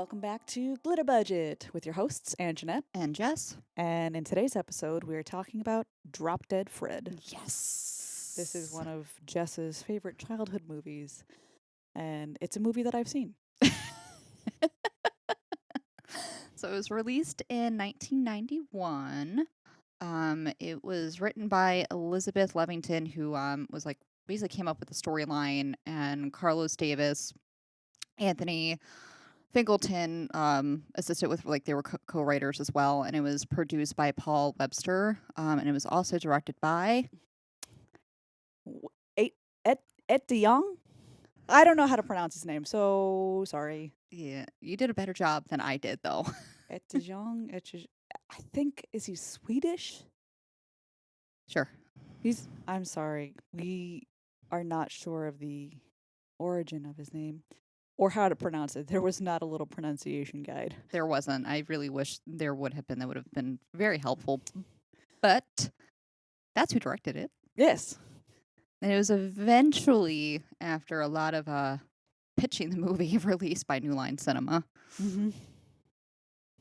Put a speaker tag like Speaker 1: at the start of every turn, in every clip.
Speaker 1: Welcome back to Glitter Budget with your hosts, Ann Jeanette.
Speaker 2: And Jess?
Speaker 1: And in today's episode, we're talking about Drop Dead Fred.
Speaker 2: Yes.
Speaker 1: This is one of Jess's favorite childhood movies, and it's a movie that I've seen.
Speaker 2: So it was released in 1991. It was written by Elizabeth Levington, who was like basically came up with the storyline, and Carlos Davis, Anthony Fingleton assisted with, like, they were co-writers as well, and it was produced by Paul Webster, and it was also directed by
Speaker 1: Et de Jong? I don't know how to pronounce his name, so sorry.
Speaker 2: Yeah, you did a better job than I did, though.
Speaker 1: Et de Jong? I think, is he Swedish?
Speaker 2: Sure.
Speaker 1: I'm sorry. We are not sure of the origin of his name or how to pronounce it. There was not a little pronunciation guide.
Speaker 2: There wasn't. I really wish there would have been. That would have been very helpful. But that's who directed it.
Speaker 1: Yes.
Speaker 2: And it was eventually, after a lot of pitching the movie, released by New Line Cinema.
Speaker 1: Mm-hmm.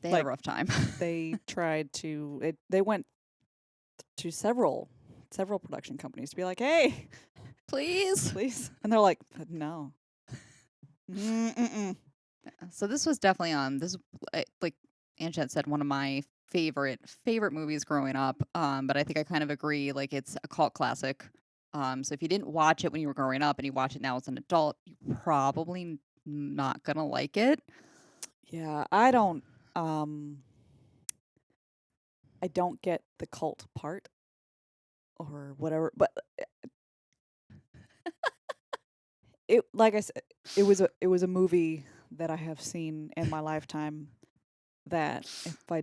Speaker 2: They had a rough time.
Speaker 1: They tried to. They went to several production companies to be like, "Hey,
Speaker 2: Please.
Speaker 1: and they're like, "No." Mm-mm.
Speaker 2: So this was definitely like Anjet said, one of my favorite movies growing up. But I think I kind of agree. Like, it's a cult classic. So if you didn't watch it when you were growing up and you watch it now as an adult, you're probably not gonna like it.
Speaker 1: Yeah, I don't get the cult part or whatever, but it, like I said, it was a movie that I have seen in my lifetime that if I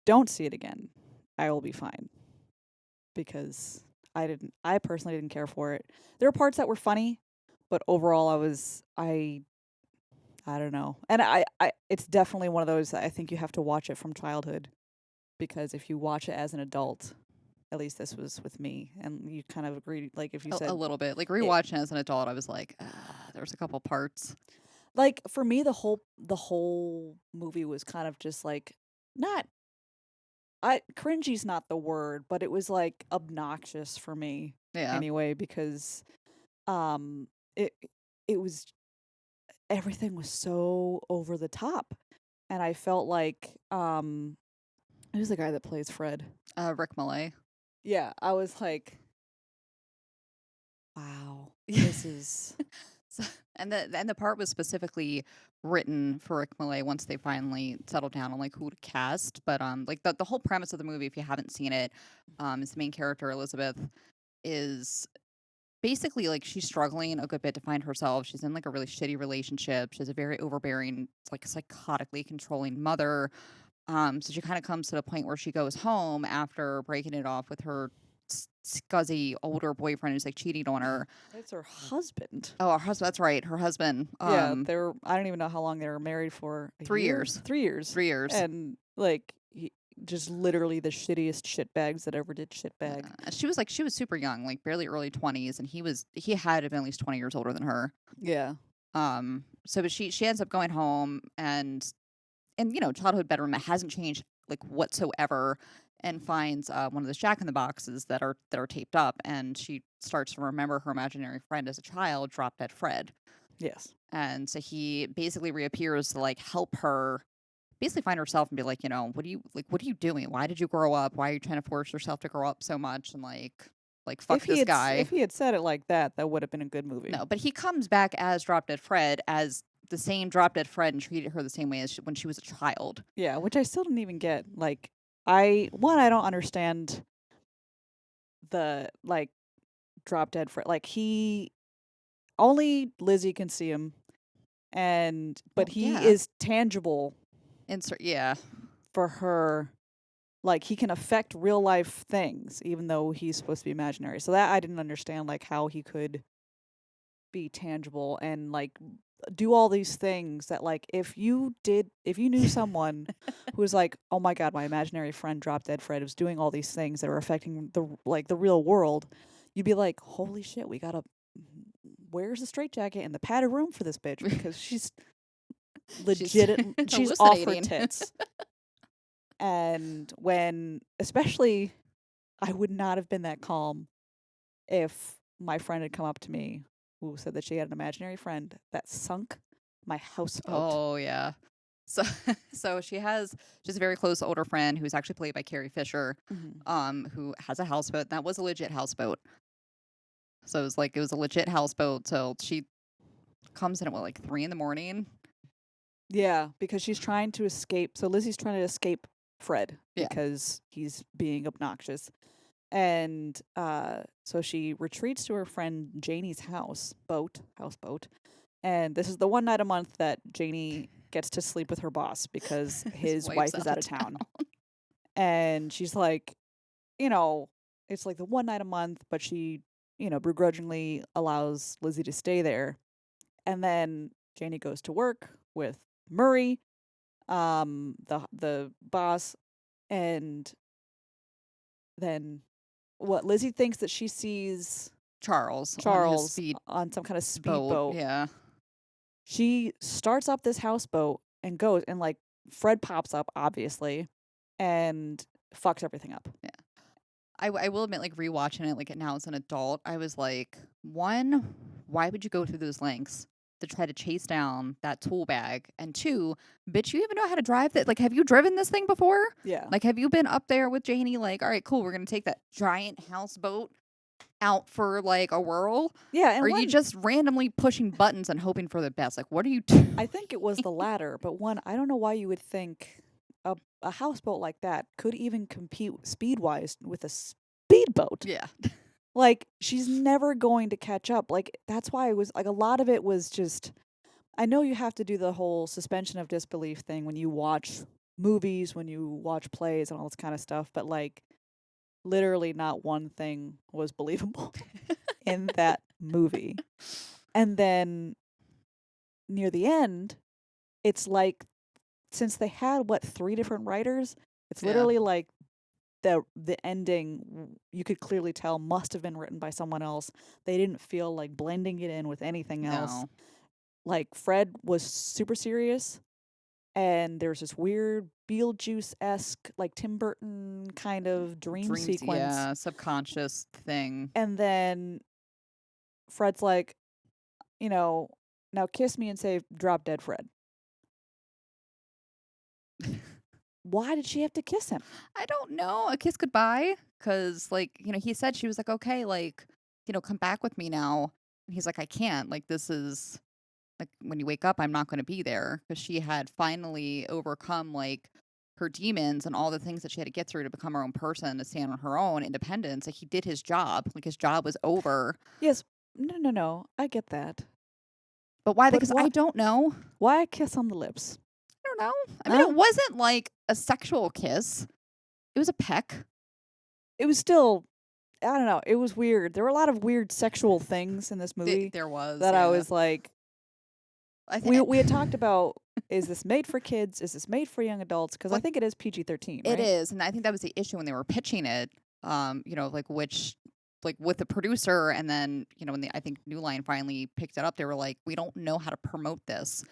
Speaker 1: don't see it again, I will be fine, because I personally didn't care for it. There were parts that were funny, but overall I don't know. And I it's definitely one of those, I think you have to watch it from childhood, because if you watch it as an adult, at least this was with me, and you kind of agreed, like if you said
Speaker 2: A little bit. Like, rewatching as an adult, I was like, there's a couple parts.
Speaker 1: like, for me, the whole movie was kind of just like, not cringy's not the word, but it was like obnoxious for me
Speaker 2: Yeah.
Speaker 1: anyway, because it was, everything was so over the top, and I felt like who's the guy that plays Fred?
Speaker 2: Rick Malay.
Speaker 1: Yeah, I was like, wow, this is
Speaker 2: So, and the part was specifically written for Rick Malay once they finally settled down on, like, who to cast. But like, the whole premise of the movie, if you haven't seen it, is the main character Elizabeth is basically, like, she's struggling a good bit to find herself. She's in, like, a really shitty relationship. She has a very overbearing, like, psychotically controlling mother. So she kind of comes to the point where she goes home after breaking it off with her scuzzy older boyfriend who's, like, cheating on her.
Speaker 1: it's her husband.
Speaker 2: Oh, her husband. That's right, her husband.
Speaker 1: Yeah, I don't even know how long they were married for.
Speaker 2: 3 years.
Speaker 1: 3 years.
Speaker 2: 3 years.
Speaker 1: And like, just literally the shittiest shitbags that ever did shitbag.
Speaker 2: She was super young, like barely early 20s, and he had to have been at least 20 years older than her.
Speaker 1: Yeah.
Speaker 2: So but she ends up going home, and childhood bedroom that hasn't changed, like, whatsoever, and finds one of those Jack-in-the-Boxes that are taped up, and she starts to remember her imaginary friend as a child, Drop Dead Fred.
Speaker 1: Yes.
Speaker 2: And so he basically reappears to, like, help her basically find herself and be like, what are you doing? Why did you grow up? Why are you trying to force yourself to grow up so much? And like fuck this guy.
Speaker 1: If he had said it like that, that would have been a good movie.
Speaker 2: No, but he comes back as Drop Dead Fred, as the same Drop Dead Fred, and treated her the same way as when she was a child.
Speaker 1: Yeah, which I still didn't even get. Like, I don't understand the, like, Drop Dead Fred. Like, only Lizzie can see him, but he is tangible.
Speaker 2: Yeah.
Speaker 1: For her, like, he can affect real life things, even though he's supposed to be imaginary. So that I didn't understand, like, how he could be tangible and, like, do all these things that, like, if you knew someone who was like, oh my god, my imaginary friend Drop Dead Fred was doing all these things that are affecting the real world, you'd be like, holy shit, where's the straitjacket and the padded room for this bitch, because she's
Speaker 2: She's
Speaker 1: legit. She's off her
Speaker 2: hallucinating.
Speaker 1: tits. And especially, I would not have been that calm if my friend had come up to me who said that she had an imaginary friend that sunk my houseboat.
Speaker 2: Oh yeah. So she's a very close older friend who's actually played by Carrie Fisher,
Speaker 1: Mhm.
Speaker 2: who has a houseboat. That was a legit houseboat. So it was a legit houseboat. So she comes in at what, like 3 a.m.
Speaker 1: Yeah, because she's trying to escape. So Lizzie's trying to escape Fred
Speaker 2: Yeah.
Speaker 1: because he's being obnoxious. And so she retreats to her friend Janie's houseboat. And this is the one night a month that Janie gets to sleep with her boss because
Speaker 2: His
Speaker 1: his
Speaker 2: wife's
Speaker 1: wife is out of town. And she's like, you know, it's like the one night a month, but she, begrudgingly allows Lizzie to stay there. And then Janie goes to work with Murray, the boss, and then what Lizzie thinks that she sees
Speaker 2: Charles on his
Speaker 1: Charles
Speaker 2: speed
Speaker 1: on some kind of
Speaker 2: boat.
Speaker 1: speedboat.
Speaker 2: Yeah.
Speaker 1: She starts up this houseboat and goes, and like Fred pops up, obviously, and fucks everything up.
Speaker 2: Yeah. I will admit, like, rewatching it, like, now as an adult, I was like, one, why would you go through those lengths to try to chase down that tool bag? And two, bitch, you even know how to drive that? Like, have you driven this thing before?
Speaker 1: Yeah.
Speaker 2: Like, have you been up there with Janie? Like, all right, cool, we're gonna take that giant houseboat out for like a whirl?
Speaker 1: Yeah, and
Speaker 2: Or are you just randomly pushing buttons and hoping for the best? Like, what are you doing?
Speaker 1: I think it was the latter, but I don't know why you would think a houseboat like that could even compete speed wise with a speedboat.
Speaker 2: Yeah.
Speaker 1: Like, she's never going to catch up. Like, that's why it was like a lot of it was just. I know you have to do the whole suspension of disbelief thing when you watch movies, when you watch plays, and all this kind of stuff, but like, literally not one thing was believable in that movie. And then near the end, it's like, since they had what, 3 different writers, it's
Speaker 2: Yeah.
Speaker 1: literally like the ending you could clearly tell must have been written by someone else. They didn't feel like blending it in with anything else.
Speaker 2: No.
Speaker 1: Like, Fred was super serious, and there's this weird Beetlejuice-esque, like Tim Burton kind of dream sequence.
Speaker 2: Yeah, subconscious thing.
Speaker 1: And then Fred's like, now kiss me and say drop dead Fred. Why did she have to kiss him?
Speaker 2: I don't know. A kiss goodbye. Cause like, he said, she was like, okay, like, come back with me now. And he's like, I can't. Like, this is like, when you wake up, I'm not going to be there. Cause she had finally overcome like her demons and all the things that she had to get through to become her own person, to stand on her own independence. Like, he did his job. Like, his job was over.
Speaker 1: Yes. No. I get that.
Speaker 2: But why?
Speaker 1: But
Speaker 2: Because
Speaker 1: why-
Speaker 2: I don't know.
Speaker 1: Why a kiss on the lips?
Speaker 2: I don't know. I mean,
Speaker 1: Huh?
Speaker 2: it wasn't like a sexual kiss. It was a peck.
Speaker 1: It was still, I don't know. It was weird. There were a lot of weird sexual things in this movie
Speaker 2: There was
Speaker 1: that I
Speaker 2: yeah.
Speaker 1: was like,
Speaker 2: I think
Speaker 1: we had talked about, is this made for kids? Is this made for young adults? Because I think it is PG-13, right?
Speaker 2: it is, and I think that was the issue when they were pitching it. Like which, like with the producer, and then when I think New Line finally picked it up, they were like, we don't know how to promote this.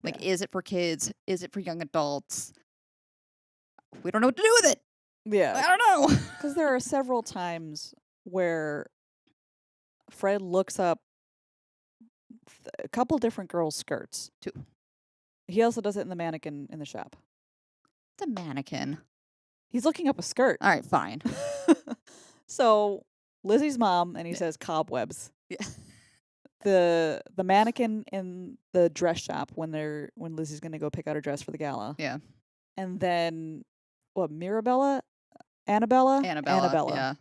Speaker 2: Like,
Speaker 1: Yeah.
Speaker 2: is it for kids? Is it for young adults? We don't know what to do with it.
Speaker 1: Yeah.
Speaker 2: I don't know.
Speaker 1: Because there are several times where Fred looks up a couple different girls' skirts.
Speaker 2: 2.
Speaker 1: He also does it in the mannequin in the shop.
Speaker 2: It's a mannequin.
Speaker 1: He's looking up a skirt.
Speaker 2: All right, fine.
Speaker 1: So Lizzie's mom, and he
Speaker 2: Yeah.
Speaker 1: says cobwebs.
Speaker 2: Yeah.
Speaker 1: The mannequin in the dress shop when Lizzie's gonna go pick out her dress for the gala.
Speaker 2: Yeah.
Speaker 1: And then what, Annabella?
Speaker 2: Annabella. Yeah.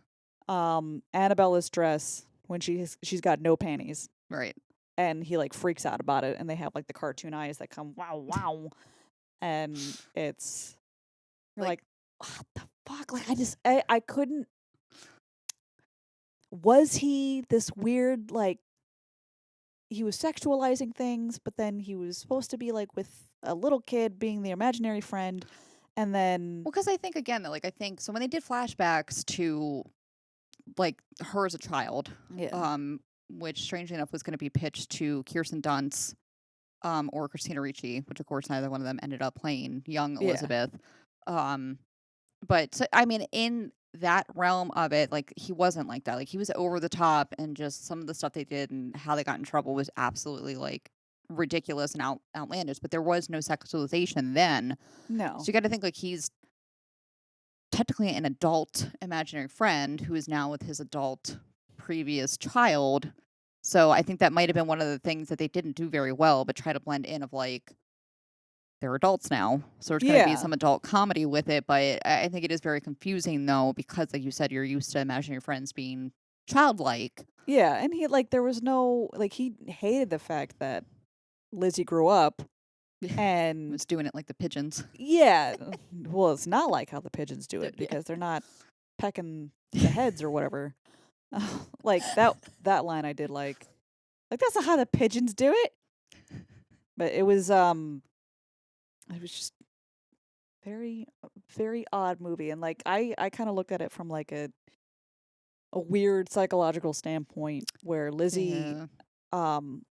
Speaker 1: Annabella's dress when she's got no panties.
Speaker 2: Right.
Speaker 1: And he like freaks out about it, and they have like the cartoon eyes that come wow, and it's you're like, what the fuck? Like, I couldn't. Was he this weird, like, he was sexualizing things, but then he was supposed to be like with a little kid being the imaginary friend, and then
Speaker 2: Well, because I think again, like I think so when they did flashbacks to like her as a child,
Speaker 1: yeah,
Speaker 2: which strangely enough was going to be pitched to Kirsten Dunst or Christina Ricci, which of course neither one of them ended up playing young
Speaker 1: Yeah.
Speaker 2: Elizabeth. Um, but so, I mean, in that realm of it, like he wasn't like that. Like he was over the top, and just some of the stuff they did and how they got in trouble was absolutely like ridiculous and outlandish. But there was no sexualization then, so
Speaker 1: No.
Speaker 2: you got to think like he's technically an adult imaginary friend who is now with his adult previous child. So I think that might have been one of the things that they didn't do very well, but try to blend in of like they're adults now. So there's going to be
Speaker 1: Yeah.
Speaker 2: some adult comedy with it, but I think it is very confusing though because like you said you're used to imaginary friends being childlike.
Speaker 1: Yeah, and he like there was no like he hated the fact that Lizzie grew up and
Speaker 2: Was doing it like the pigeons.
Speaker 1: yeah, well, it's not like how the pigeons do it
Speaker 2: Yeah.
Speaker 1: because they're not pecking the heads or whatever. Like that line I did like that's not how the pigeons do it. But it was just very very odd movie and like I kind of looked at it from like a weird psychological standpoint where Lizzie
Speaker 2: Yeah.
Speaker 1: um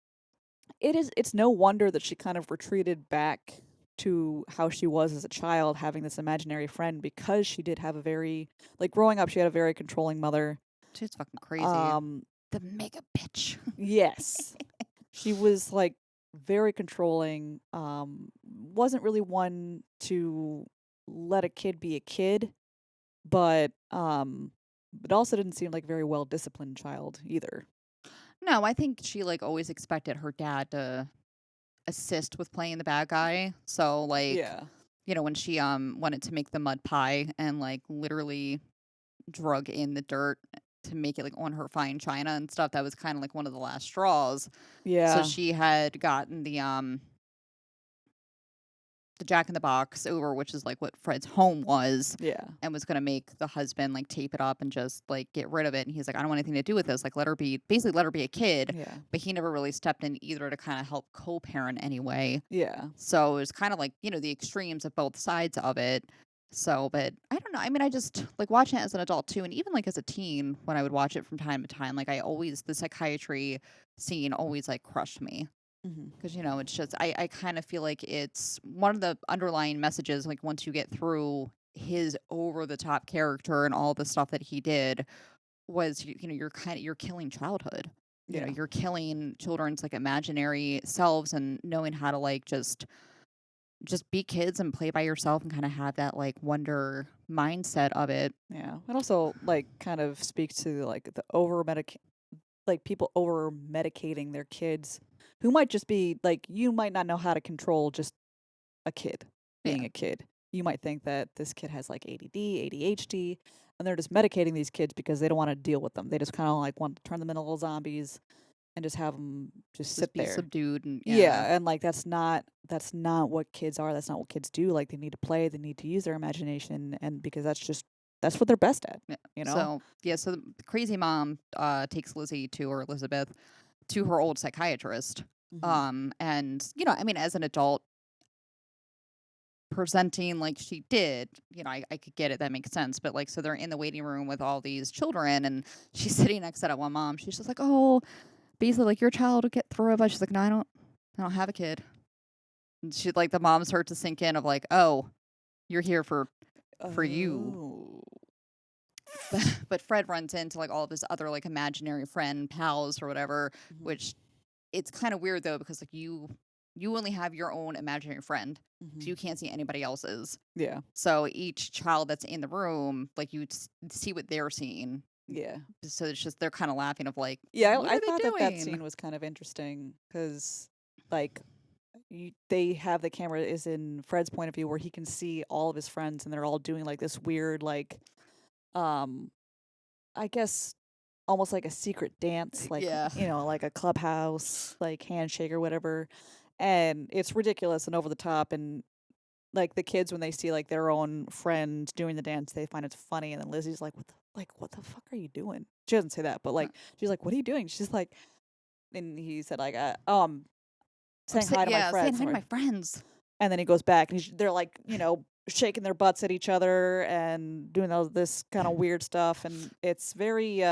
Speaker 1: it's no wonder that she kind of retreated back to how she was as a child having this imaginary friend because she did have a very like growing up she had a very controlling mother.
Speaker 2: She's fucking crazy.
Speaker 1: Um
Speaker 2: The mega bitch.
Speaker 1: yes. She was like very controlling, wasn't really one to let a kid be a kid, but also didn't seem like a very well disciplined child either.
Speaker 2: No, I think she like always expected her dad to assist with playing the bad guy. So like,
Speaker 1: Yeah.
Speaker 2: when she wanted to make the mud pie and like literally drug in the dirt to make it like on her fine china and stuff, that was kind of like one of the last straws. So
Speaker 1: Yeah.
Speaker 2: she had gotten the Jack in the Box over, which is like what Fred's home was,
Speaker 1: Yeah.
Speaker 2: and was gonna make the husband like tape it up and just like get rid of it. And he's like, I don't want anything to do with this. Like, let her be a kid.
Speaker 1: Yeah.
Speaker 2: But he never really stepped in either to kind of help co-parent anyway.
Speaker 1: Yeah.
Speaker 2: So it was kind of like the extremes of both sides of it. So, but I don't know. I mean, I just like watching it as an adult too, and even like as a teen when I would watch it from time to time. Like I always the psychiatry scene always like crushed me.
Speaker 1: Mhm.
Speaker 2: Because, it's just, I kind of feel like it's one of the underlying messages, like, once you get through his over the top character and all the stuff that he did, was, you're killing childhood.
Speaker 1: Yeah.
Speaker 2: You're killing children's, like, imaginary selves and knowing how to, like, just be kids and play by yourself and kind of have that, like, wonder mindset of it.
Speaker 1: Yeah. It also like kind of speaks to like the like people over medicating their kids who might just be like you might not know how to control just a kid being
Speaker 2: Yeah.
Speaker 1: a kid. You might think that this kid has like ADD, ADHD, and they're just medicating these kids because they don't want to deal with them. They just kind of like want to turn them into little zombies and just have them just sit
Speaker 2: Just be
Speaker 1: there.
Speaker 2: subdued and, yeah.
Speaker 1: Yeah, and like that's not what kids are. That's not what kids do. Like they need to play, they need to use their imagination and because that's what they're best at,
Speaker 2: Yeah.
Speaker 1: you know?
Speaker 2: So, yeah, so the crazy mom takes Lizzie to, or Elizabeth, to her old psychiatrist.
Speaker 1: Mhm.
Speaker 2: And, I mean, as an adult, presenting like she did, I could get it. That makes sense. But, like, so they're in the waiting room with all these children, and she's sitting next to that one mom. She's just like, oh, basically, like, your child will get through it. But she's like, no, I don't have a kid. And she, like, the mom starts to sink in of, like, oh, you're here for you.
Speaker 1: Oh.
Speaker 2: But Fred runs into like all of his other like imaginary friend pals or whatever,
Speaker 1: Mhm.
Speaker 2: which it's kind of weird though because like you only have your own imaginary friend, so
Speaker 1: Mhm.
Speaker 2: you can't see anybody else's.
Speaker 1: Yeah.
Speaker 2: So each child that's in the room, like you see what they're seeing.
Speaker 1: Yeah.
Speaker 2: So it's just they're kind of laughing of like,
Speaker 1: Yeah,
Speaker 2: what
Speaker 1: I
Speaker 2: are they
Speaker 1: thought that
Speaker 2: doing?
Speaker 1: scene was kind of interesting because, like, they have the camera is in Fred's point of view where he can see all of his friends and they're all doing like this weird, like, um, I guess almost like a secret dance, like
Speaker 2: Yeah,
Speaker 1: like a clubhouse, like handshake or whatever, and it's ridiculous and over the top and. Like the kids when they see like their own friend doing the dance, they find it funny, and then Lizzie's like, what the fuck are you doing?" She doesn't say that, but like she's like, "What are you doing?" She's like, and he said like, I'm saying hi to my
Speaker 2: saying
Speaker 1: friends,
Speaker 2: hi to my friends.
Speaker 1: and then he goes back and they're like, shaking their butts at each other and doing all this kind of weird stuff, and it's very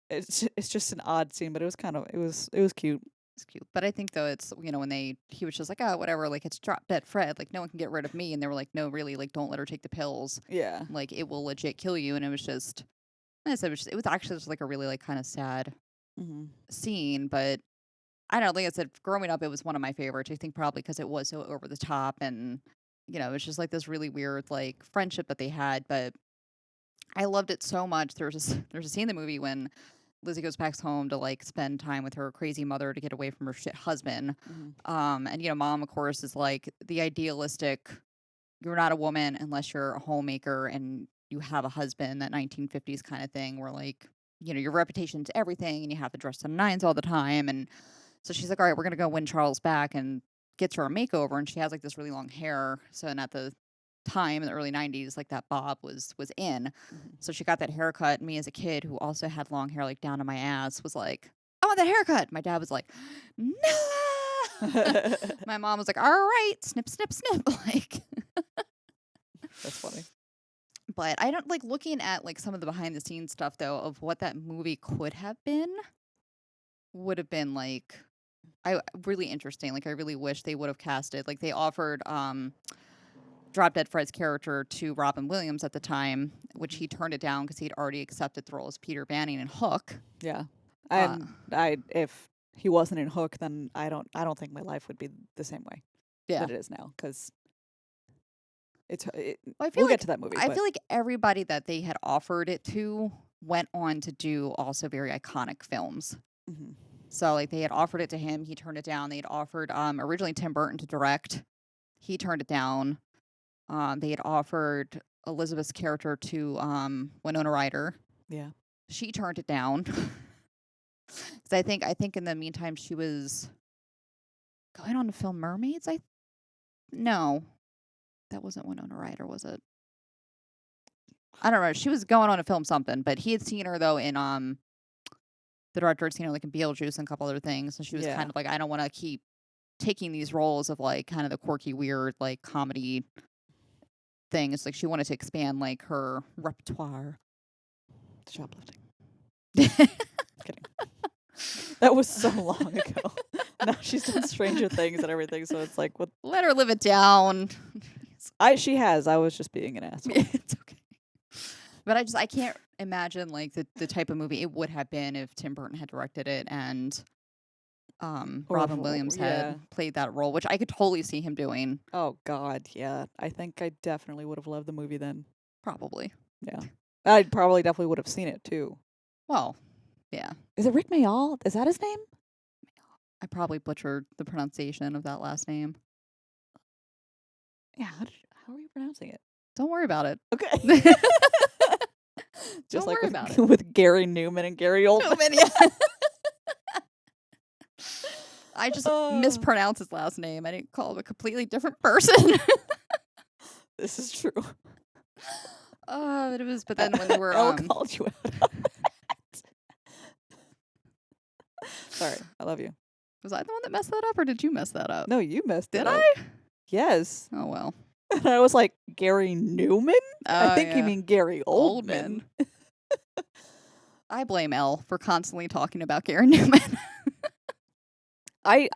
Speaker 1: it's just an odd scene, but it was cute.
Speaker 2: It's cute. But I think though it's when he was just like, oh whatever, like it's drop dead Fred, like no one can get rid of me, and they were like, no really, like don't let her take the pills,
Speaker 1: Yeah.
Speaker 2: like it will legit kill you. And it was just, I said it was actually just like a really like kind of sad
Speaker 1: Mm-hmm.
Speaker 2: scene. But I don't know, like I said, growing up it was one of my favorites. I think probably because it was so over the top, and it's just like this really weird like friendship that they had. But I loved it so much. There's a scene in the movie when Lizzie goes back home to like spend time with her crazy mother to get away from her shit husband.
Speaker 1: Mm-hmm.
Speaker 2: And mom of course is like the idealistic, you're not a woman unless you're a homemaker and you have a husband, that 1950s kind of thing where like, your reputation's everything and you have to dress to the nines all the time. And so she's like, all right, we're gonna go win Charles back, and gets her a makeover, and she has like this really long hair. So, and at the time in the early 90s, like that bob was in.
Speaker 1: Mm-hmm.
Speaker 2: So she got that haircut. Me as a kid who also had long hair like down to my ass was like, I want that haircut. My dad was like, no. My mom was like, all right, snip, snip, snip. Like,
Speaker 1: That's funny.
Speaker 2: but I don't like looking at like some of the behind the scenes stuff though of what that movie could have been, would have been like really interesting. Like I really wish they would have casted, like they offered Drop Dead Fred's character to Robin Williams at the time, which he turned it down because he'd already accepted the role as Peter Banning in Hook.
Speaker 1: Yeah.
Speaker 2: Uh,
Speaker 1: And if he wasn't in Hook, then I don't think my life would be the same way
Speaker 2: yeah.
Speaker 1: that it is now, because
Speaker 2: Well, I feel
Speaker 1: we'll
Speaker 2: like
Speaker 1: get to that movie.
Speaker 2: I
Speaker 1: but
Speaker 2: feel like everybody that they had offered it to went on to do also very iconic films.
Speaker 1: Mhm.
Speaker 2: So like they had offered it to him, he turned it down. They had offered originally Tim Burton to direct, he turned it down. They had offered Elizabeth's character to Winona Ryder.
Speaker 1: Yeah.
Speaker 2: She turned it down. Because I think in the meantime she was going on to film Mermaids. No, that wasn't Winona Ryder, was it? I don't know. She was going on to film something, but he had seen her though in the director had seen her like in Beetlejuice and a couple other things, and she was
Speaker 1: Yeah.
Speaker 2: kind of like, I don't want to keep taking these roles of like kind of the quirky, weird, like comedy thing. It's like she wanted to expand like her repertoire.
Speaker 1: Shoplifting. Kidding. That was so long ago. Now she's done Stranger Things and everything, so it's like, what?
Speaker 2: Let her live it down.
Speaker 1: She has. I was just being an asshole.
Speaker 2: It's okay. But I can't imagine like the type of movie it would have been if Tim Burton had directed it and Robin Williams had played that role, which I could totally see him doing.
Speaker 1: Oh God, yeah. I think I definitely would have loved the movie then.
Speaker 2: Probably.
Speaker 1: Yeah. I probably definitely would have seen it too.
Speaker 2: Well, yeah.
Speaker 1: Is it Rick Mayall? Is that his name?
Speaker 2: I probably butchered the pronunciation of that last name.
Speaker 1: Yeah. How are you pronouncing it?
Speaker 2: Don't worry about it.
Speaker 1: Okay. Just
Speaker 2: Don't
Speaker 1: like
Speaker 2: worry about it.
Speaker 1: with Gary Newman and Gary Oldman.
Speaker 2: I just mispronounced his last name. I didn't call him a completely different person.
Speaker 1: This is true.
Speaker 2: But then when they were
Speaker 1: I called you out on that. Sorry, I love you.
Speaker 2: Was I the one that messed that up, or did you mess that up?
Speaker 1: No, you messed it
Speaker 2: Did
Speaker 1: up.
Speaker 2: I?
Speaker 1: Yes.
Speaker 2: Oh well.
Speaker 1: And I was like, Gary Newman? I think you mean Gary Oldman.
Speaker 2: I blame Elle for constantly talking about Gary Newman.
Speaker 1: I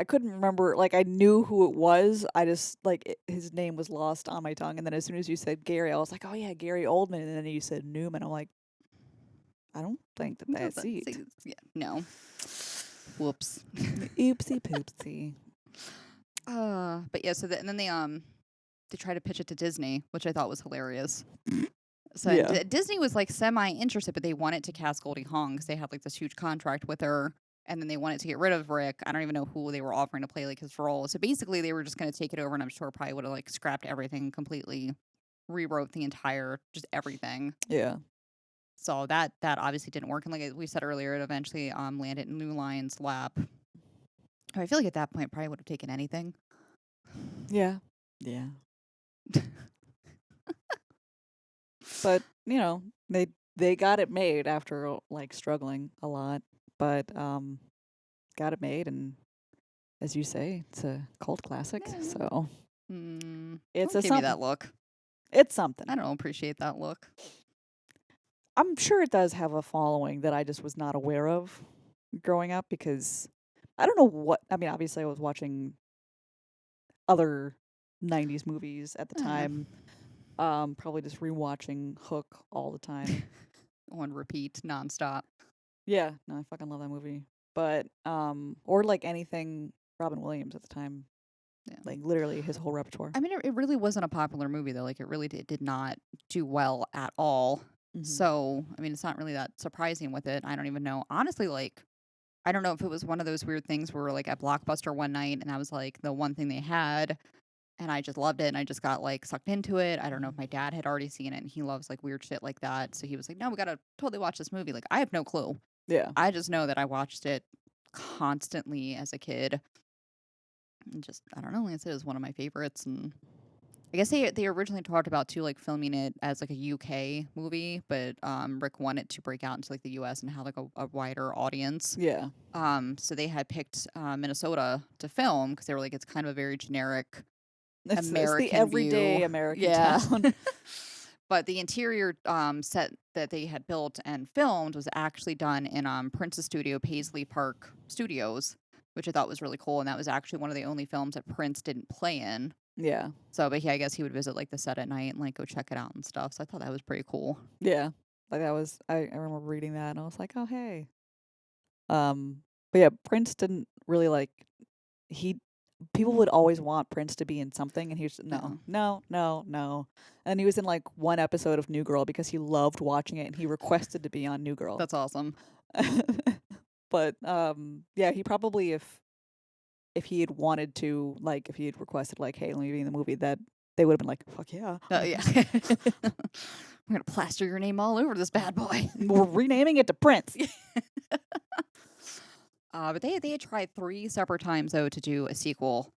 Speaker 1: couldn't remember, like I knew who it was. I just his name was lost on my tongue, and then as soon as you said Gary, I was like, oh yeah, Gary Oldman, and then you said Newman. I'm like, I don't think that's it.
Speaker 2: Yeah, no. Whoops.
Speaker 1: Oopsie poopsie.
Speaker 2: But yeah, and then they try to pitch it to Disney, which I thought was hilarious. So
Speaker 1: Yeah.
Speaker 2: Disney was like semi-interested, but they wanted to cast Goldie Hawn because they had like this huge contract with her, and then they wanted to get rid of Rick. I don't even know who they were offering to play like his role. So basically, they were just going to take it over, and I'm sure probably would have like scrapped everything completely, rewrote the entire just everything.
Speaker 1: Yeah.
Speaker 2: So that obviously didn't work, and like we said earlier, it eventually landed in New Line's lap. I feel like at that point, it probably would have taken anything.
Speaker 1: Yeah. Yeah. But, they got it made after like struggling a lot, but got it made, and as you say, it's a cult classic.
Speaker 2: Yeah.
Speaker 1: So it's
Speaker 2: Don't
Speaker 1: a
Speaker 2: give me
Speaker 1: something.
Speaker 2: that look.
Speaker 1: It's something.
Speaker 2: I don't appreciate that look.
Speaker 1: I'm sure it does have a following that I just was not aware of growing up, because I don't know what. I mean, obviously, I was watching other '90s movies at the
Speaker 2: Eh,
Speaker 1: time. Probably just rewatching Hook all the time.
Speaker 2: on repeat, nonstop.
Speaker 1: Yeah, no, I fucking love that movie. But or like anything Robin Williams at the time,
Speaker 2: Yeah.
Speaker 1: like literally his whole repertoire.
Speaker 2: I mean, it really wasn't a popular movie though. Like, it really did not do well at all.
Speaker 1: Hmm.
Speaker 2: So, I mean, it's not really that surprising with it. I don't even know. Honestly, like, I don't know if it was one of those weird things where we're like at Blockbuster one night and that was like the one thing they had and I just loved it and I just got like sucked into it. I don't know if
Speaker 1: Hmm.
Speaker 2: my dad had already seen it and he loves like weird shit like that. So he was like, "No, we got to totally watch this movie." Like, I have no clue.
Speaker 1: Yeah,
Speaker 2: I just know that I watched it constantly as a kid. And just I don't know, like I said, it was one of my favorites. And I guess they originally talked about too like filming it as like a UK movie, but Rick wanted to break out into like the US and have like a wider audience.
Speaker 1: yeah.
Speaker 2: So they had picked Minnesota to film because they were like, it's kind of a very generic
Speaker 1: It's the
Speaker 2: American
Speaker 1: everyday
Speaker 2: view.
Speaker 1: American
Speaker 2: Yeah.
Speaker 1: town.
Speaker 2: But the interior set that they had built and filmed was actually done in Prince's studio, Paisley Park Studios, which I thought was really cool. And that was actually one of the only films that Prince didn't play in.
Speaker 1: Yeah,
Speaker 2: So, but yeah, I guess he would visit like the set at night and like go check it out and stuff. So I thought that was pretty cool.
Speaker 1: yeah. Like that was. I remember reading that and I was like, oh hey. But yeah, Prince didn't really like. He People would always want Prince to be in something, and he was no,
Speaker 2: No,
Speaker 1: no, no, no. And he was in like one episode of New Girl because he loved watching it, and he requested to be on New Girl.
Speaker 2: that's awesome.
Speaker 1: But yeah, he probably if he had wanted to, like, if he had requested, like, hey, let me be in the movie, that they would have been like, fuck yeah,
Speaker 2: Yeah. We're going to plaster your name all over this bad boy.
Speaker 1: we're renaming it to Prince.
Speaker 2: But they had tried 3 separate times though to do a sequel.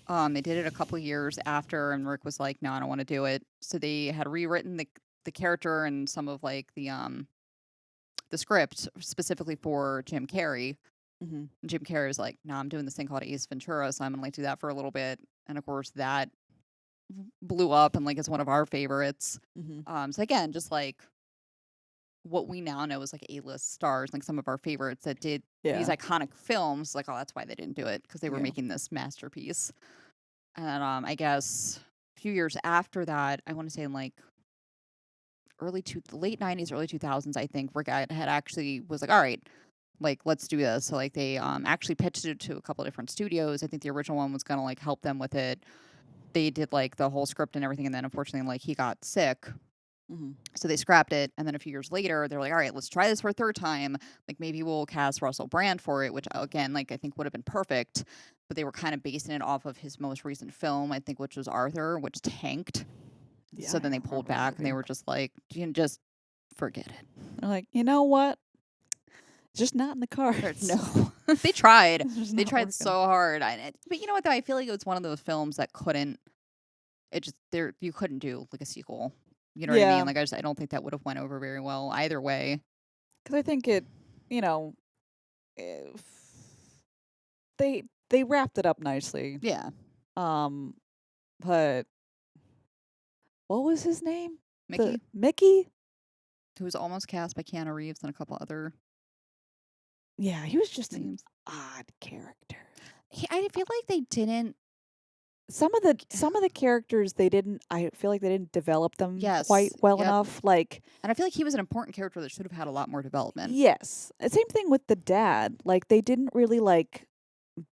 Speaker 2: They did it a couple years after, and Rick was like, "No, I don't want to do it." So they had rewritten the character and some of like the script specifically for Jim Carrey.
Speaker 1: Hmm.
Speaker 2: And Jim Carrey was like, "No, I'm doing this thing called Ace Ventura, so I'm gonna like do that for a little bit." And of course, that blew up and like is one of our favorites.
Speaker 1: Hmm.
Speaker 2: So again, just like what we now know as like A-list stars, like some of our favorites that did these
Speaker 1: Yeah,
Speaker 2: iconic films, like, oh, that's why they didn't do it because they were
Speaker 1: yeah.
Speaker 2: making this masterpiece. And I guess a few years after that, I want to say in like the late '90s, early 2000s, I think Rick had actually was like, all right, like let's do this. So like they actually pitched it to a couple different studios. I think the original one was gonna like help them with it. They did like the whole script and everything, and then unfortunately, like he got sick.
Speaker 1: Hmm.
Speaker 2: So they scrapped it, and then a few years later, they're like, "All right, let's try this for a third time. Like maybe we'll cast Russell Brand for it," which again, like I think would have been perfect. But they were kind of basing it off of his most recent film, I think, which was Arthur, which tanked.
Speaker 1: Yeah,
Speaker 2: So
Speaker 1: I
Speaker 2: then they
Speaker 1: don't
Speaker 2: pulled
Speaker 1: remember that
Speaker 2: back, and they
Speaker 1: movie.
Speaker 2: were just like, "You can just forget it."
Speaker 1: They're like, you know what? It's just not in the
Speaker 2: Or,
Speaker 1: cards.
Speaker 2: no, they tried.
Speaker 1: It's just
Speaker 2: They
Speaker 1: not
Speaker 2: tried
Speaker 1: working.
Speaker 2: so hard. But you know what? Though I feel like it was one of those films that couldn't. It just there you couldn't do like a sequel. You know what I mean?
Speaker 1: Yeah,
Speaker 2: Like I don't think that would have went over very well either way.
Speaker 1: because I think it, you know, if they wrapped it up nicely.
Speaker 2: Yeah,
Speaker 1: Um, but what was his name? The
Speaker 2: Mickey,
Speaker 1: Mickey?
Speaker 2: who was almost cast by Keanu Reeves and a couple other
Speaker 1: Yeah, he was just an
Speaker 2: names.
Speaker 1: odd character.
Speaker 2: I feel like they didn't.
Speaker 1: Some of the characters they didn't I feel like they didn't develop them quite
Speaker 2: Yes,
Speaker 1: well
Speaker 2: yep.
Speaker 1: enough. Like,
Speaker 2: And I feel like he was an important character that should have had a lot more development.
Speaker 1: yes. Same thing with the dad. Like they didn't really like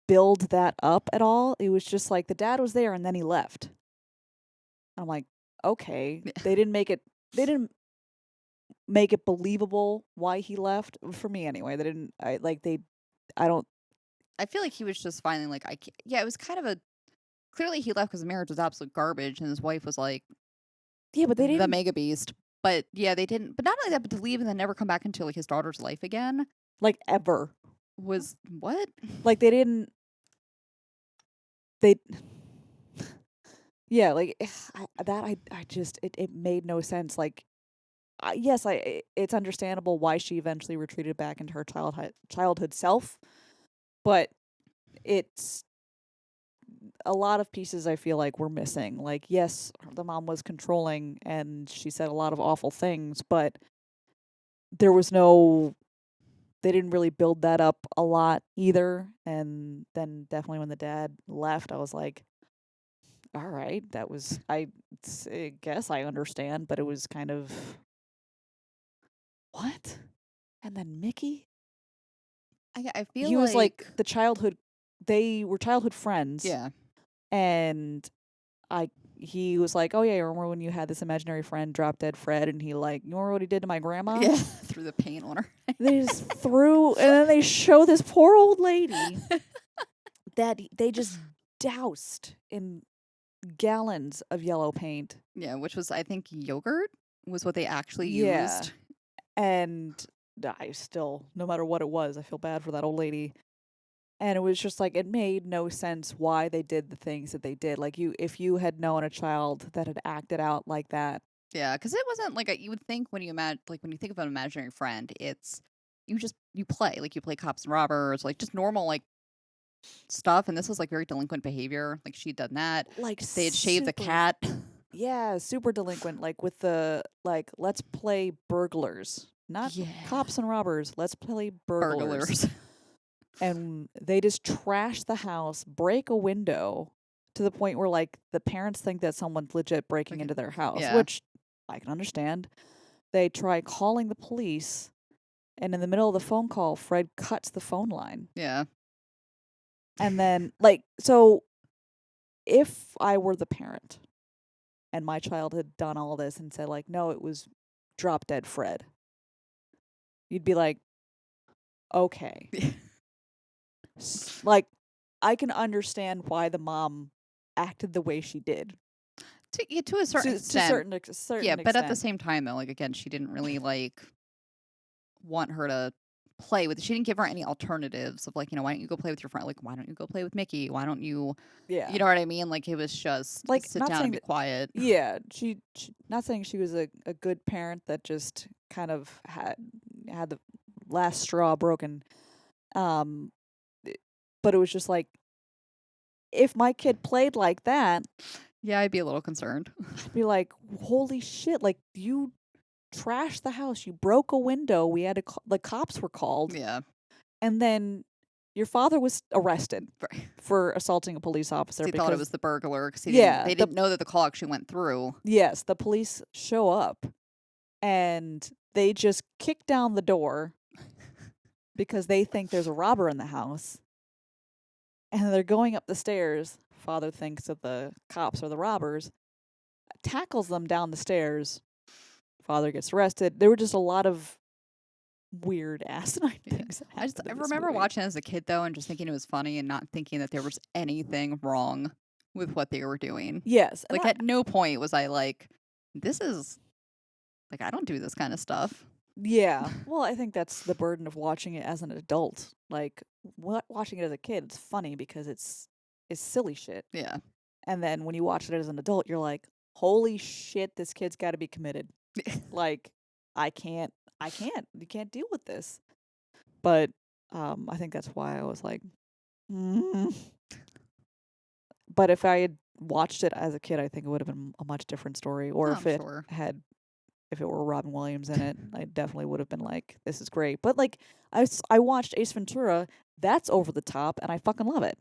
Speaker 1: build that up at all. It was just like the dad was there and then he left. I'm like, okay. They didn't make it believable why he left for me anyway. They didn't I don't
Speaker 2: I feel like he was just finally like, yeah, it was kind of a. Clearly, he left because the marriage was absolute garbage, and his wife was like
Speaker 1: yeah, but they
Speaker 2: the
Speaker 1: didn't
Speaker 2: mega beast. But yeah, they didn't. But not only that, but to leave and then never come back into like his daughter's life again
Speaker 1: like ever.
Speaker 2: was what?
Speaker 1: Like they didn't they yeah, like I just it made no sense. Like yes, it's understandable why she eventually retreated back into her childhood self, but it's a lot of pieces I feel like were missing. Like yes, the mom was controlling and she said a lot of awful things, but there was no they didn't really build that up a lot either. And then definitely when the dad left, I was like, all right, that was I guess I understand, but it was kind of what? And then Mickey,
Speaker 2: I feel
Speaker 1: he was like
Speaker 2: like
Speaker 1: the childhood. They were childhood friends,
Speaker 2: yeah.
Speaker 1: and I he was like, "Oh yeah, you remember when you had this imaginary friend, Drop Dead Fred?" And he like, "You remember what he did to my grandma?"
Speaker 2: Yeah, threw the paint on her.
Speaker 1: They just threw, and then they show this poor old lady that they just doused in gallons of yellow paint.
Speaker 2: Yeah, which was I think yogurt was what they actually
Speaker 1: Yeah,
Speaker 2: used.
Speaker 1: and I still, no matter what it was, I feel bad for that old lady. And it was just like it made no sense why they did the things that they did. Like if you had known a child that had acted out like that,
Speaker 2: Yeah, because it wasn't like you would think when you when you think of an imaginary friend, it's you play like you play cops and robbers, like just normal like stuff. And this was like very delinquent behavior. Like she'd done that.
Speaker 1: like
Speaker 2: They had shaved the
Speaker 1: super,
Speaker 2: cat.
Speaker 1: yeah, super delinquent. Like with the like, let's play burglars, not
Speaker 2: Yeah,
Speaker 1: cops and robbers. Let's play burglars.
Speaker 2: burglars.
Speaker 1: And they just trash the house, break a window to the point where like the parents think that someone's legit breaking
Speaker 2: Like,
Speaker 1: into their house,
Speaker 2: yeah,
Speaker 1: which I can understand. They try calling the police, and in the middle of the phone call, Fred cuts the phone line.
Speaker 2: yeah,
Speaker 1: And then like so if I were the parent and my child had done all this and said like, "No, it was Drop Dead Fred." You'd be like, "Okay." Like I can understand why the mom acted the way she did
Speaker 2: yeah, to a certain
Speaker 1: to
Speaker 2: extent. Yeah,
Speaker 1: certain
Speaker 2: but at the
Speaker 1: extent.
Speaker 2: same time, though, like again, she didn't really like want her to play with. She didn't give her any alternatives of like, why don't you go play with your friend? Like, why don't you go play with Mickey? Why don't you,
Speaker 1: Yeah.
Speaker 2: you know what I mean? Like, it was just
Speaker 1: Like
Speaker 2: sit
Speaker 1: not
Speaker 2: down and
Speaker 1: saying
Speaker 2: be
Speaker 1: that
Speaker 2: quiet.
Speaker 1: yeah, she not saying she was a good parent that just kind of had the last straw broken. Um but it was just like if my kid played like that,
Speaker 2: Yeah, I'd be a little concerned.
Speaker 1: I'd be like, "Holy shit, like you trashed the house, you broke a window, we had to the cops were called,
Speaker 2: Yeah,
Speaker 1: and then your father was arrested
Speaker 2: right.
Speaker 1: for assaulting a police
Speaker 2: 'Cause
Speaker 1: officer
Speaker 2: he thought it
Speaker 1: because
Speaker 2: was the burglar because
Speaker 1: yeah,
Speaker 2: they didn't know that the call actually went through.
Speaker 1: yes, the police show up and they just kick down the door because they think there's a robber in the house. And they're going up the stairs. Father thinks that the cops are the robbers, tackles them down the stairs. Father gets arrested. There were just a lot of weird asinine
Speaker 2: Yeah.
Speaker 1: things that happened
Speaker 2: I
Speaker 1: in this
Speaker 2: remember
Speaker 1: movie.
Speaker 2: watching as a kid though and just thinking it was funny and not thinking that there was anything wrong with what they were doing.
Speaker 1: Yes, and
Speaker 2: Like at no point was I like, this is like I don't do this kind of stuff.
Speaker 1: yeah. Well, I think that's the burden of watching it as an adult. Like watching it as a kid, it's funny because it's silly shit.
Speaker 2: Yeah.
Speaker 1: And then when you watch it as an adult, you're like, "Holy shit, this kid's got to be committed." Like, I can't, I can't. You can't deal with this. But I think that's why I was like, mm. But if I had watched it as a kid, I think it would have been a much different story. Or
Speaker 2: Oh,
Speaker 1: if
Speaker 2: I'm
Speaker 1: it
Speaker 2: sure.
Speaker 1: had, if it were Robin Williams in it, I definitely would have been like, this is great. But like, I watched Ace Ventura. That's over the top, and I fucking love it.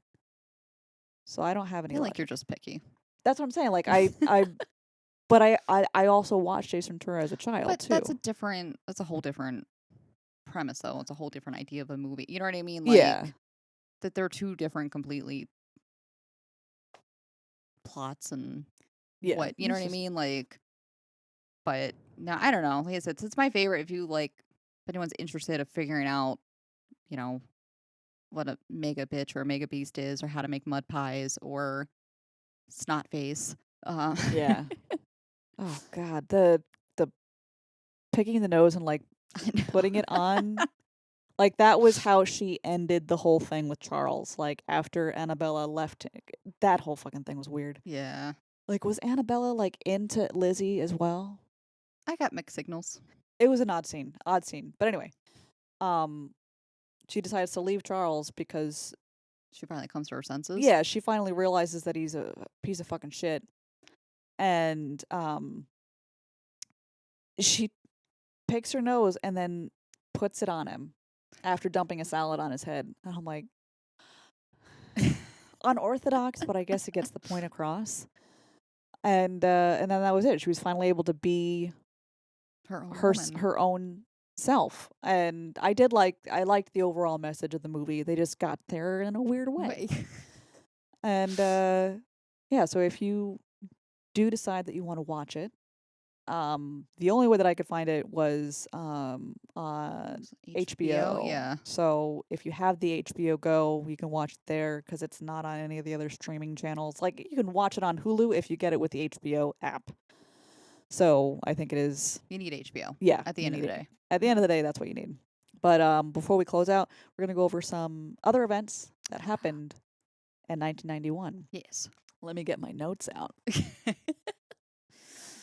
Speaker 1: So I don't have
Speaker 2: I
Speaker 1: any
Speaker 2: feel like you're
Speaker 1: logic.
Speaker 2: just picky.
Speaker 1: That's what I'm saying. Like but I also watched Ace Ventura as a child
Speaker 2: But
Speaker 1: too.
Speaker 2: that's a whole different premise though. It's a whole different idea of a movie. You know what I mean?
Speaker 1: Yeah.
Speaker 2: Like that they're two different completely plots and
Speaker 1: Yeah.
Speaker 2: what, you know
Speaker 1: It's
Speaker 2: what I
Speaker 1: just
Speaker 2: mean? Like but no, I don't know. Like I said, it's my favorite if you like if anyone's interested of figuring out, you know, what a mega bitch or a mega beast is or how to make mud pies or Snotface. Uh,
Speaker 1: yeah. Oh god, the picking the nose and like
Speaker 2: I know.
Speaker 1: putting it on. Like that was how she ended the whole thing with Charles. Like after Annabella left, that whole fucking thing was weird.
Speaker 2: Yeah.
Speaker 1: Like was Annabella like into Lizzie as well?
Speaker 2: I got mixed signals.
Speaker 1: It was an odd scene, odd scene. But anyway, um, she decides to leave Charles because
Speaker 2: She finally comes to her senses.
Speaker 1: yeah, she finally realizes that he's a piece of fucking shit, and she picks her nose and then puts it on him. after dumping a salad on his head. And I'm like, unorthodox, but I guess it gets the point across. And then that was it. She was finally able to be
Speaker 2: Her own
Speaker 1: her own self. And I liked the overall message of the movie. They just got there in a weird way. And yeah, so if you do decide that you want to watch it, the only way that I could find it was on HBO.
Speaker 2: Yeah.
Speaker 1: So if you have the HBO Go, you can watch it there because it's not on any of the other streaming channels. Like you can watch it on Hulu if you get it with the HBO app. So I think it is.
Speaker 2: You need HBO.
Speaker 1: Yeah.
Speaker 2: At the end of the day.
Speaker 1: At the end of the day, that's what you need. But before we close out, we're gonna go over some other events that happened in 1991.
Speaker 2: Yes.
Speaker 1: Let me get my notes out.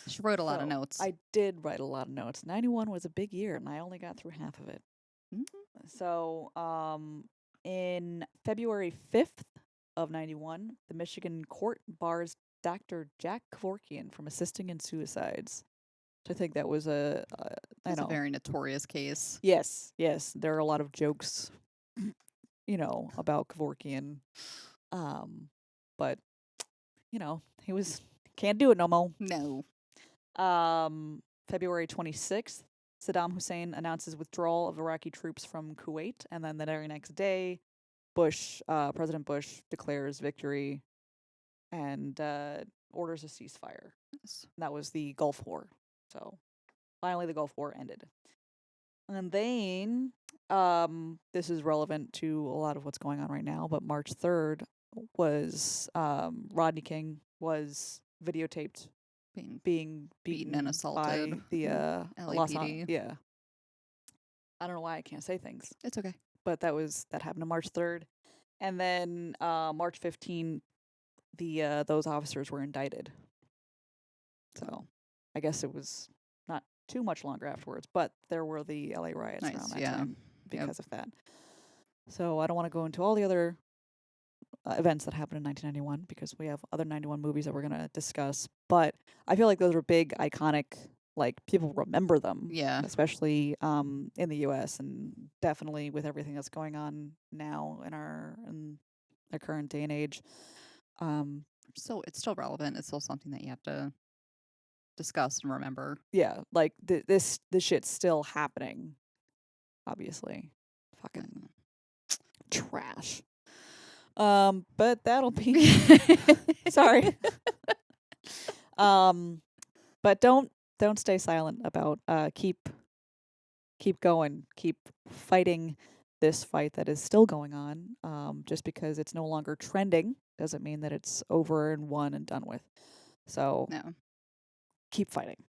Speaker 2: She wrote a lot of notes.
Speaker 1: I did write a lot of notes. 91 was a big year, and I only got through half of it.
Speaker 2: Mm-hmm.
Speaker 1: So, in February 5th of 91, the Michigan court bars Dr. Jack Kevorkian from assisting in suicides. So I think that was a
Speaker 2: very notorious case.
Speaker 1: Yes. There are a lot of jokes, about Kevorkian. But, he can't do it no more.
Speaker 2: No.
Speaker 1: February 26th, Saddam Hussein announces withdrawal of Iraqi troops from Kuwait, and then the very next day, President Bush declares victory and orders a ceasefire.
Speaker 2: Yes.
Speaker 1: That was the Gulf War. So finally, the Gulf War ended. And then, this is relevant to a lot of what's going on right now, but March 3rd was Rodney King was videotaped being beaten
Speaker 2: and assaulted
Speaker 1: by the
Speaker 2: LAPD.
Speaker 1: Yeah. I don't know why I can't say things.
Speaker 2: It's okay.
Speaker 1: But that happened on March 3rd. And then March 15th, those officers were indicted. So I guess it was not too much longer afterwards, but there were the LA riots around that time because of that. So I don't want to go into all the other events that happened in 1991 because we have other 91 movies that we're going to discuss. But I feel like those were big, iconic, like people remember them.
Speaker 2: Yeah.
Speaker 1: Especially in the U.S. and definitely with everything that's going on now in our current day and age.
Speaker 2: So it's still relevant. It's still something that you have to discuss and remember.
Speaker 1: Yeah, like this shit's still happening. Obviously, fucking trash. But that'll be sorry. But don't stay silent about keep going, keep fighting this fight that is still going on. Just because it's no longer trending doesn't mean that it's over and won and done with. So
Speaker 2: no.
Speaker 1: Keep fighting.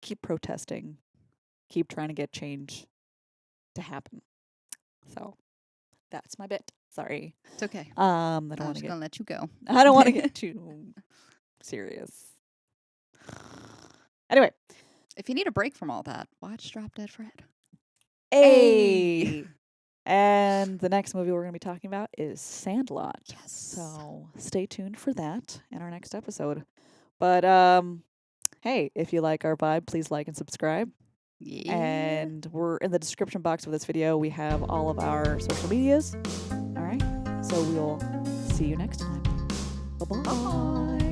Speaker 1: Keep protesting. Keep trying to get change to happen. So that's my bit. Sorry.
Speaker 2: It's okay.
Speaker 1: I don't
Speaker 2: I'm just gonna let you go.
Speaker 1: I don't want to get too serious. Anyway,
Speaker 2: if you need a break from all that, watch Drop Dead Fred.
Speaker 1: Hey. And the next movie we're going to be talking about is Sandlot.
Speaker 2: Yes.
Speaker 1: So stay tuned for that in our next episode. But hey, if you like our vibe, please like and subscribe.
Speaker 2: Yeah.
Speaker 1: And we're in the description box of this video. We have all of our social medias. All right. So we'll see you next time. Bye-bye.